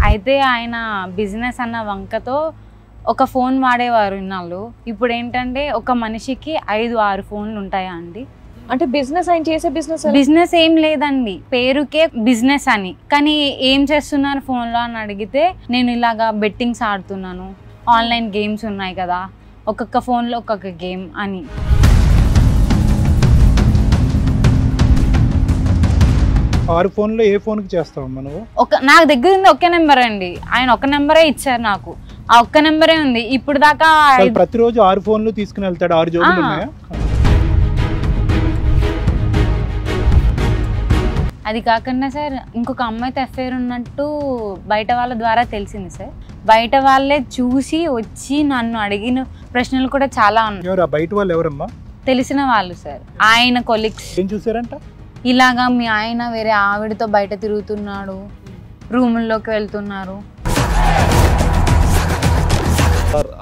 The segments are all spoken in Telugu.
అయితే ఆయన బిజినెస్ అన్న వంకతో ఒక ఫోన్ వాడేవారు ఇన్నాళ్ళు. ఇప్పుడు ఏంటంటే ఒక మనిషికి 5-6 ఫోన్లు ఉంటాయా అండి? అంటే బిజినెస్ ఆయన చేసే బిజినెస్ ఏం లేదండి, పేరుకే బిజినెస్ అని. కానీ ఏం చేస్తున్నారు ఫోన్లో అని అడిగితే నేను ఇలాగా బెట్టింగ్స్ ఆడుతున్నాను, ఆన్లైన్ గేమ్స్ ఉన్నాయి కదా, ఒక్కొక్క ఫోన్లో ఒక్కొక్క గేమ్ అని. ఆరు ఫోన్లో ఏ ఫోన్కి చేస్తావమ్మా నువ్వు? నాకు దగ్గర ఉంది ఒకే నెంబర్ అండి, ఆయన ఒక నెంబరే ఇచ్చారు నాకు, ఆ ఒక్క నెంబరే ఉంది ఇప్పుడు దాకా. ప్రతిరోజు 6 ఫోన్లు తీసుకుని వెళ్తాడు, 6 జోబులు ఉన్నాయా? అది కాకుండా సార్ ఇంకొక అమ్మాయితో అఫైర్ ఉన్నట్టు బయట వాళ్ళ ద్వారా తెలిసింది సార్. బయట వాళ్ళే చూసి వచ్చి నన్ను అడిగిన ప్రశ్నలు కూడా చాలా ఉన్నాయి. బయట వాళ్ళు ఎవరమ్మా? తెలిసిన వాళ్ళు సార్, ఆయన కొలీగ్స్. ఏం చూసారంట? ఇలాగా మీ ఆయన వేరే ఆవిడతో బయట తిరుగుతున్నాడు, రూముల్లోకి వెళ్తున్నారు.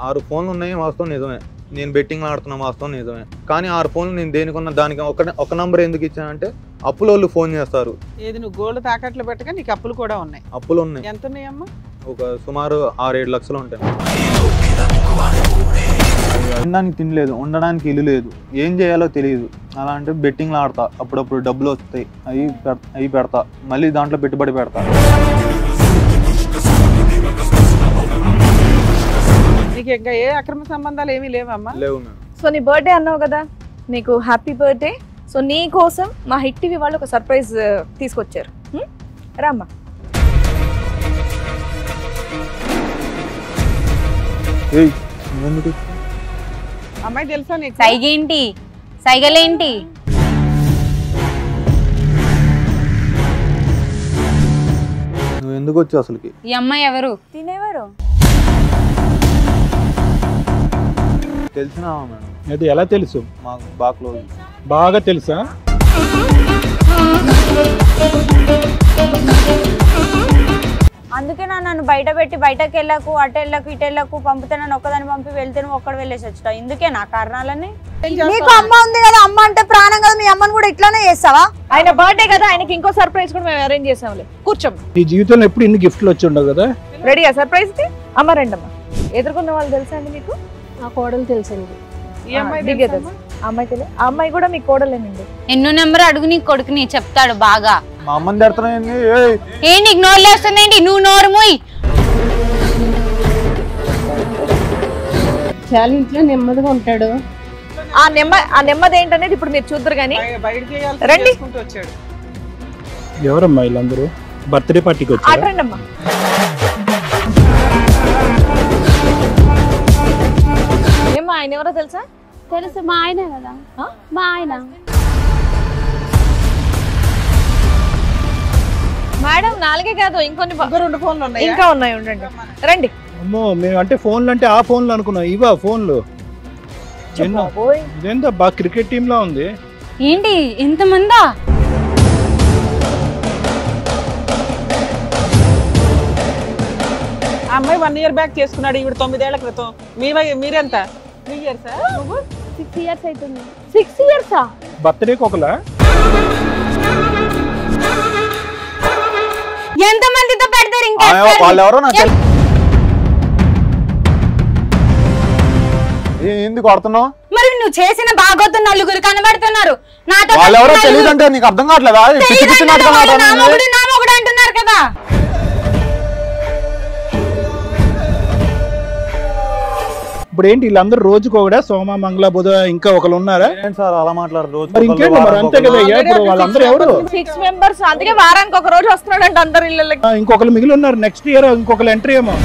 6 ఫోన్లు ఉన్నాయి వాస్తవం నిజమే, నేను బెట్టింగ్ ఆడుతున్నా వాస్తవం నిజమే. కానీ 6 ఫోన్లు నేను దేనికున్నా దానికి ఒక నంబర్ ఎందుకు ఇచ్చానంటే అప్పుల వాళ్ళు ఫోన్ చేస్తారు. ఏది నువ్వు గోల్డ్ తాకట్లు పెట్టగా నీకు అప్పులు కూడా ఉన్నాయి? అప్పులు ఉన్నాయి. ఎంత ఉన్నాయమ్మా? ఒక సుమారు 6-7 లక్షలు ఉంటాయి. తినడానికి తినలేదు, ఉండడానికి ఇల్లు లేదు, ఏం చేయాలో తెలియదు. అలా అంటే బెట్టింగ్లు ఆడతా, అప్పుడప్పుడు డబ్బులు వస్తాయి, అవి పెడతా, మళ్ళీ దాంట్లో పెట్టుబడి పెడతా. నీకు ఇంకా ఏ అక్రమ సంబంధాలు ఏమీ లేవమ్మా? లేవు మేడం. సో నీ బర్త్డే అన్నావు కదా, నీకు హ్యాపీ బర్త్డే. సో నీ కోసం మా హిట్ టీవీ వాళ్ళు ఒక సర్ప్రైజ్ తీసుకొచ్చారు. రామ్మా. అమ్మాయి తెలుసా నీకు? సైగేంటి, సైగలేంటి? నువ్వు ఎందుకు వచ్చావు అసలుకి? ఈ అమ్మాయి ఎవరు? తినేవారు తెలిసినా మేడం. అది ఎలా తెలుసు? మాకు బాగా క్లోజ్. బాగా తెలుసా? అందుకే నన్ను బయట పెట్టి బయటకు వెళ్ళకు, అటు వెళ్ళకు, ఇటు వెళ్ళకు పంపితే నన్ను ఒక్కదాన్ని పంపి వెళ్తే నువ్వు ఒక్కడ వెళ్ళేసి వచ్చా. ఇందుకే నా కారణాలని. నీకు అమ్మ ఉంది కదా, అమ్మ అంటే ప్రాణం కదా, మీ అమ్మని కూడా ఇట్లానే చేస్తావా? ఆయన బర్త్డే కదా, ఆయనకి ఇంకో సర్ప్రైజ్ కూడా మేము అరేంజ్ చేసాంలే. కూర్చోండి. నీ జీవితంలో ఎప్పుడు ఇన్ని గిఫ్ట్లు వచ్చి ఉండవు కదా? రెడీయా సర్ప్రైజ్ కి? అమ్మ రండమ్మా. ఎదుర్కొన్న వాళ్ళు తెలుసా అండి మీకు? నా కోడలు తెలుసండి. ఈ అమ్మాయి అమ్మాయి తెలియదు. ఆ అమ్మాయి కూడా మీ కోడలేనండి. ఎన్నో నెంబర్ అడుగు నీ కొడుకుని, చెప్తాడు బాగా. మా అమ్మని తిడుతున్నాయండి. ఏంటి నీకు నోరు లేస్తుంది ఏంటి? నువ్వు నోరు మూయి. చాలా ఇంట్లో నెమ్మదిగా ఉంటాడు. ఆ నెమ్మది ఏంటనేది ఇప్పుడు మీరు చూద్దరు కానీ బయటకి రండి. వచ్చాడు. ఎవరమ్మా వీళ్ళందరూ? బర్త్డే పార్టీకి వచ్చారు. రండమ్మా. ఏమ్మా ఆయన ఎవరో తెలుసా? తెలుసు, మా ఆయన కదా. మా ఆయన. మేడం 4 కాదు, ఇంకొన్ని 2 ఫోన్లు ఉన్నాయి. ఇంకా ఉన్నాయి, ఉండండి. రండి. అమ్మో, మేము అంటే ఫోన్లు అంటే ఆ ఫోన్లు అనుకున్నాం. ఇవా ఫోన్లు? ఇదేందో బాగా క్రికెట్ టీమ్ లా ఉంది. ఏంటి ఎంతమందా? ఆ అమ్మాయి 1 ఇయర్ బ్యాక్ చేసుకున్నాడు, ఈవిడ 9 ఏళ్ల క్రితం. మీరెంత? 3 ఇయర్స్? 6 ఇయర్స్ అవుతుంది. 6 ఇయర్సా? బర్త్డేకి ఒకలా? ఎంత మందితో పెడతారు? వాళ్ళు ఎవరో నాకు ఎందుకు కొడుతున్నావు? మరి నువ్వు చేసిన బాగోతు నలుగురు కనబడుతున్నారు. నాతో వాళ్ళు ఎవరో తెలియదు అంటే నీకు అర్థం కావట్లేదా? నామొకడు అంటున్నారు కదా. ఇప్పుడు ఏంటి వీళ్ళందరూ రోజుకు ఒకడా? సోమ, మంగళ, బుధ ఇంకా ఒకరు ఉన్నారా? సార్ అలా మాట్లాడరు. రోజు ఇంకేంటి మరి? అంతే కదా. ఇప్పుడు వాళ్ళందరూ ఎవరు? 6 మెంబర్స్. అందుకే వారానికి ఒక రోజు వస్తున్నాడంటే అందరు ఇళ్ళకి. ఇంకొకరు మిగిలి ఉన్నారు. నెక్స్ట్ ఇయర్ ఇంకొకరు ఎంట్రీ ఏమో.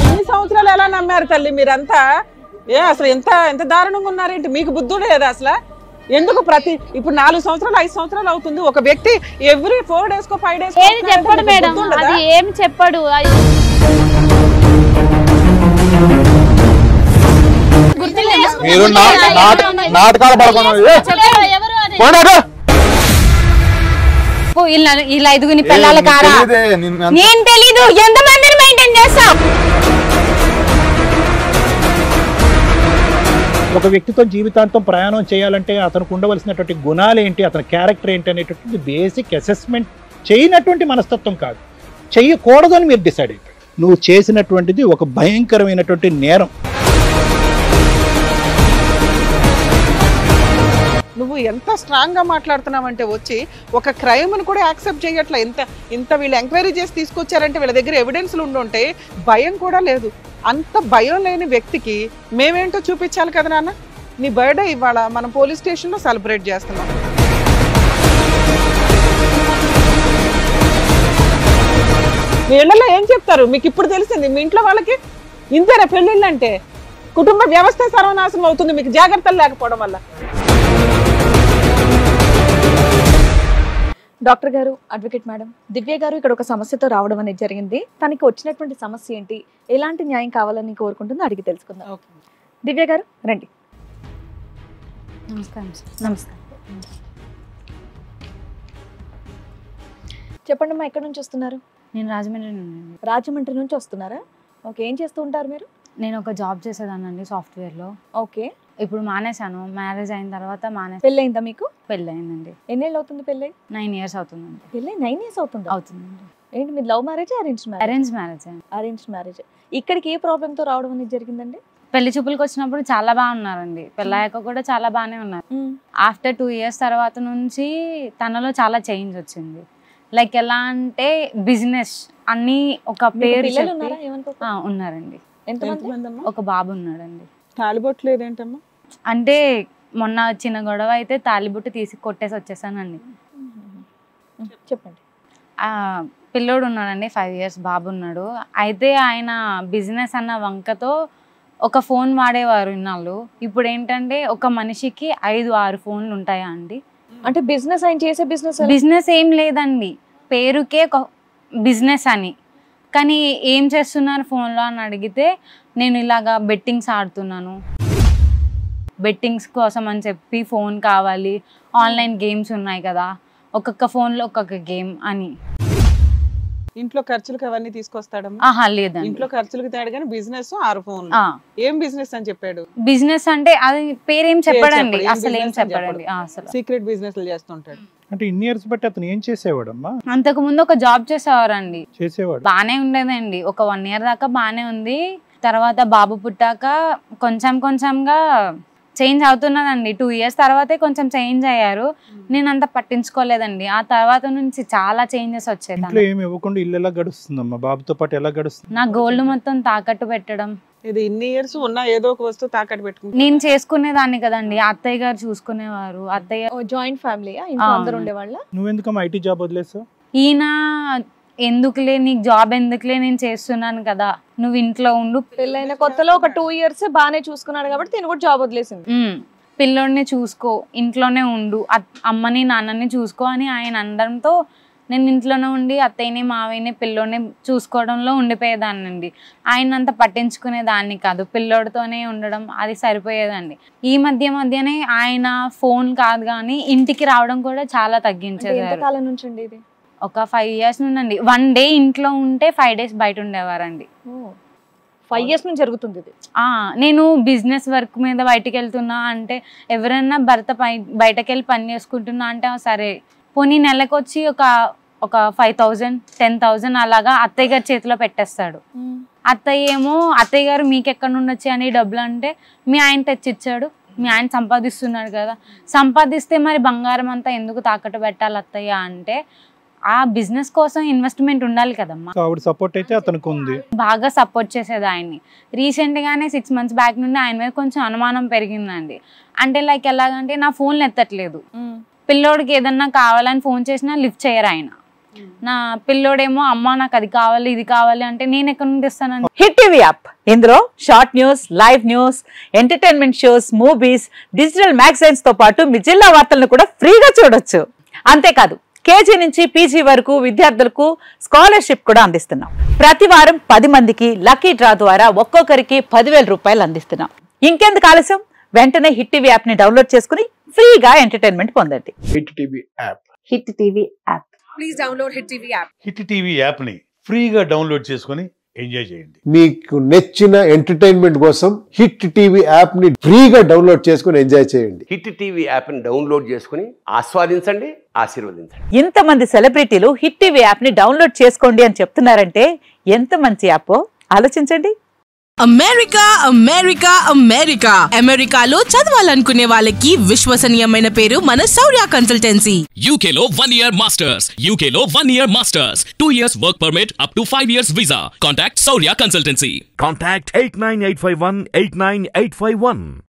ఇన్ని సంవత్సరాలు ఎలా నమ్మారు తల్లి మీరంతా? అసలు ఎంత దారుణంగా ఉన్నారేంటి? మీకు బుద్ధి లేదా అసలు? ఎందుకు ఇప్పుడు 4 సంవత్సరాలు 5 సంవత్సరాలు అవుతుంది, ఒక వ్యక్తి ఎవ్రీ 4 days 5 days చెప్పాడు మేడం. అది ఏం చెప్పాడు? మీరు నాటకాలు పడుకున్నారు. ఇలా 5 పిల్లల కారా? నేను తెలీదు. ఎంతమందిని మెయింటైన్ చేస్తావు? ఒక వ్యక్తితో జీవితాంతం ప్రయాణం చేయాలంటే అతనికి ఉండవలసినటువంటి గుణాలు ఏంటి, అతని క్యారెక్టర్ ఏంటి అనేటటువంటి బేసిక్ అసెస్మెంట్ చేయనటువంటి మనస్తత్వం కాదు, చేయకూడదని మీరు డిసైడ్ అయిపోయారు. నువ్వు చేసినటువంటిది ఒక భయంకరమైనటువంటి నేరం. నువ్వు ఎంత స్ట్రాంగ్ గా మాట్లాడుతున్నావంటే వచ్చి ఒక క్రైమ్ ని కూడా యాక్సెప్ట్ చేయట్లే. ఇంత వీళ్ళు ఎంక్వైరీ చేసి తీసుకొచ్చారంటే వీళ్ళ దగ్గర ఎవిడెన్స్లు ఉండుంటే భయం కూడా లేదు. అంత భయం లేని వ్యక్తికి మేమేంటో చూపించాలి కదా నాన్న. నీ బర్త్డే ఇవాళ మనం పోలీస్ స్టేషన్లో సెలబ్రేట్ చేస్తున్నాం. మీ ఇళ్లలో ఏం చెప్తారు? మీకు ఇప్పుడు తెలిసింది. మీ ఇంట్లో వాళ్ళకి ఇంతేనా పెళ్ళిళ్ళు అంటే? కుటుంబ వ్యవస్థ సర్వనాశనం అవుతుంది మీకు జాగ్రత్తలు లేకపోవడం వల్ల. డాక్టర్ గారు, అడ్వకేట్ మేడం, దివ్య గారు ఇక్కడ ఒక సమస్యతో రావడం అనేది జరిగింది. తనకి వచ్చినటువంటి సమస్య ఏంటి, ఎలాంటి న్యాయం కావాలని కోరుకుంటుందో అడిగి తెలుసుకుందాం. దివ్య గారు రండి. నమస్కారం సార్. నమస్కారం. చెప్పండి అమ్మా, ఎక్కడి నుంచి వస్తున్నారు? నేను రాజమండ్రి నుండి. రాజమండ్రి నుంచి వస్తున్నారా? ఓకే, ఏం చేస్తూ ఉంటారు మీరు? నేను ఒక జాబ్ చేసేదానండి సాఫ్ట్వేర్లో. ఓకే, ఇప్పుడు మానేశాను. మ్యారేజ్ అయిన తర్వాత పెళ్ళయిందా మీకు? పెళ్ళయిందండి. ఎన్నేళ్ళు అవుతుంది పెళ్ళై? 9 years అవుతుందండి. పెళ్ళై 9 years అవుతుంది? అవుతుందండి. ఏంటి మీరు love marriage, arrange marriage? Arrange marriage అండి. Arrange marriage. ఇక్కడికి ఏ ప్రాబ్లంతో రావడం అనేది జరిగిందండి? పెళ్లి చూపులకు వచ్చినప్పుడు చాలా బాగున్నారండి. పెళ్ళాక కూడా చాలా బాగానే ఉన్నారు. ఆఫ్టర్ 2 years తర్వాత నుంచి తనలో చాలా చేంజ్ వచ్చింది. లైక్ ఎలా అంటే బిజినెస్ అన్ని ఒక పేరు ఉన్నారండి. ఒక బాబు ఉన్నాడండి. తాళిబొట్టు లేదేంటమ్మా? అంటే మొన్న చిన్న గొడవ అయితే తాళిబొట్టు తీసి కొట్టేసి వచ్చేసానండి. చెప్పండి. పిల్లోడు ఉన్నాడండి, 5 years బాబు ఉన్నాడు. అయితే ఆయన బిజినెస్ అన్న వంకతో ఒక ఫోన్ వాడేవారు ఇన్నాళ్ళు. ఇప్పుడు ఏంటంటే ఒక మనిషికి 5-6 ఫోన్లు ఉంటాయా అండి? అంటే బిజినెస్ ఆయన చేసే బిజినెస్ ఏం లేదండి, పేరుకే ఒక బిజినెస్ అని. కానీ ఏం చేస్తున్నారు ఫోన్లో అని అడిగితే నేను ఇలాగా బెట్టింగ్స్ ఆడుతున్నాను, బెట్టింగ్స్ కోసం అని చెప్పి ఫోన్ కావాలి, ఆన్లైన్ గేమ్స్ ఉన్నాయి కదా, ఒక్కొక్క ఫోన్లో ఒక్కొక్క గేమ్ అని. ఇంట్లో ఖర్చులకు అవన్నీ తీసుకొస్తాడమ్మా? ఆహా లేదండి, ఇంట్లో ఖర్చులకు తేడు కానీ బిజినెస్ 6 ఫోన్లు. ఏం బిజినెస్ అని చెప్పాడు? బిజినెస్ అంటే అది పేరేం చెప్పాడండి, అసలు ఏం చెప్పాడండి. అసలు సీక్రెట్ బిజినెస్ చేస్తుంటాడు. అంటే ఇన్ని ఇయర్స్ బట్టి అతను ఏం చేసేవాడమ్మా? అంతకు ముందు ఒక జాబ్ చేసేవారండి. చేసేవాడు, బానే ఉండేదండి. ఒక 1 year దాకా బానే ఉంది. తర్వాత బాబు పుట్టాక కొంచెంగా చేంజ్ అవుతున్నదండి. 2 years తర్వాతే కొంచెం చేంజ్ అయ్యారు. నేను అంత పట్టించుకోలేదండి. ఆ తర్వాత నుంచి చాలా చేంజెస్ వచ్చాయి. ఇంట్లో ఏమి ఇవ్వకుండా ఇల్లు ఎలా గడుస్తుందమ్మా? బాబుతో పాటు ఎలా గడుస్తుంది? నా గోల్డ్ మొత్తం తాకట్టు పెట్టడం. ఇది ఇన్ని ఇయర్స్ ఉన్నా ఏదో ఒక వస్తువు తాకట్టు పెట్టుకుంటా. నేను చేసుకునేదాన్ని కదండి, అత్తయ్య గారు చూసుకునేవారు. అత్తయ్య జాయింట్ ఫ్యామిలీ, అందరూ ఉండేవాళ్ళ. నువ్వెందుకమ్మా ఐటీ జాబ్ వదిలేసావు? ఈయన ఎందుకులే నీకు జాబ్ ఎందుకులే, నేను చేస్తున్నాను కదా, నువ్వు ఇంట్లో ఉండు. పెళ్ళైన కొత్తలో ఒక 2 years బాగానే చూసుకున్నాడు కాబట్టి నేను కూడా జాబ్ వదిలేసింది. పిల్లోడిని చూసుకో, ఇంట్లోనే ఉండు, అమ్మని నాన్నని చూసుకో అని ఆయన అనడంతో నేను ఇంట్లోనే ఉండి అత్తయ్యని మావయ్యని పిల్లోడిని చూసుకోవడంలో ఉండిపోయేదాన్నండి. ఆయన అంత పట్టించుకునేదాన్ని కాదు, పిల్లోడితోనే ఉండడం అది సరిపోయేదండి. ఈ మధ్యనే ఆయన ఫోన్ కాదు కానీ ఇంటికి రావడం కూడా చాలా తగ్గించేదారు. కాలం నుంచి అండి ఇది? ఒక 5 years నుండి 1 day ఇంట్లో ఉంటే 5 days బయట ఉండేవారండి. 5 years నుంచి జరుగుతుంది ఇది. నేను బిజినెస్ వర్క్ మీద బయటకు వెళ్తున్నా అంటే ఎవరైనా భర్త బయటకు వెళ్ళి పని చేసుకుంటున్నా అంటే సరే, పోనీ నెలకు వచ్చి ఒక 5,000 10,000 అలాగా అత్తయ్య గారి చేతిలో పెట్టేస్తాడు. అత్తయ్య ఏమో అత్తయ్య గారు మీకు ఎక్కడ నుండి వచ్చాయని డబ్బులు అంటే మీ ఆయన తెచ్చిచ్చాడు, మీ ఆయన సంపాదిస్తున్నాడు కదా, సంపాదిస్తే మరి బంగారం అంతా ఎందుకు తాకట్టు పెట్టాలి అత్తయ్య అంటే ఆ బిజినెస్ కోసం ఇన్వెస్ట్మెంట్ ఉండాలి కదమ్మా. ఆవిడ సపోర్ట్ అయితే అతనికి ఉంది, బాగా సపోర్ట్ చేసేది ఆయన్ని. రీసెంట్ గానే 6 months బ్యాక్ నుండి ఆయన మీద కొంచెం అనుమానం పెరిగిందండి. అంటే లైక్ ఎలాగంటే నా ఫోన్లు ఎత్తట్లేదు, పిల్లోడికి ఏదన్నా కావాలని ఫోన్ చేసినా లిఫ్ట్ చేయరు ఆయన. నా పిల్లోడేమో అమ్మ నాకు అది కావాలి ఇది కావాలి అంటే నేను ఎక్కడి నుండి ఇస్తానండి. హిట్ టీవీ యాప్, ఇందులో short news, live news, entertainment shows, movies, digital magazines తో పాటు మీ జిల్లా వార్తలను కూడా ఫ్రీగా చూడొచ్చు. అంతేకాదు కేజీ నుంచి పీజీ వరకు విద్యార్థులకు స్కాలర్షిప్ కూడా అందిస్తున్నాం. ప్రతి వారం 10 మందికి లక్కీ డ్రా ద్వారా ఒక్కొక్కరికి 10,000 రూపాయలు అందిస్తున్నాం. ఇంకెందుకు ఆలస్యం, వెంటనే హిట్ టీవీ యాప్ ని డౌన్లోడ్ చేసుకుని ఫ్రీగా ఎంటర్టైన్మెంట్ పొందండి. Hit TV app. Hit TV app. Hit TV app ని ఫ్రీగా డౌన్లోడ్ చేసుకుని ఎంజాయ్ చేయండి. మీకు నచ్చిన ఎంటర్టైన్మెంట్ కోసం హిట్ టీవీ యాప్ ని ఫ్రీగా డౌన్లోడ్ చేసుకుని ఎంజాయ్ చేయండి. హిట్ టీవీ యాప్ ని డౌన్లోడ్ చేసుకుని ఆస్వాదించండి, ఆశీర్వదించండి. ఇంతమంది సెలబ్రిటీలు హిట్ టీవీ యాప్ ని డౌన్లోడ్ చేసుకోండి అని చెప్తున్నారంటే ఎంత మంచి యాప్ ఆలోచించండి. అమెరికా అమెరికా అమెరికా అమెరికాలో చదవాలనుకునే వాళ్ళకి విశ్వసనీయమైన పేరు మన శౌర్య కన్సల్టెన్సీ. UK లో 1 year masters, UK లో 1 year masters, 2 years work permit up to 5 years visa. Contact Saurya Consultancy. Contact 89851 89851.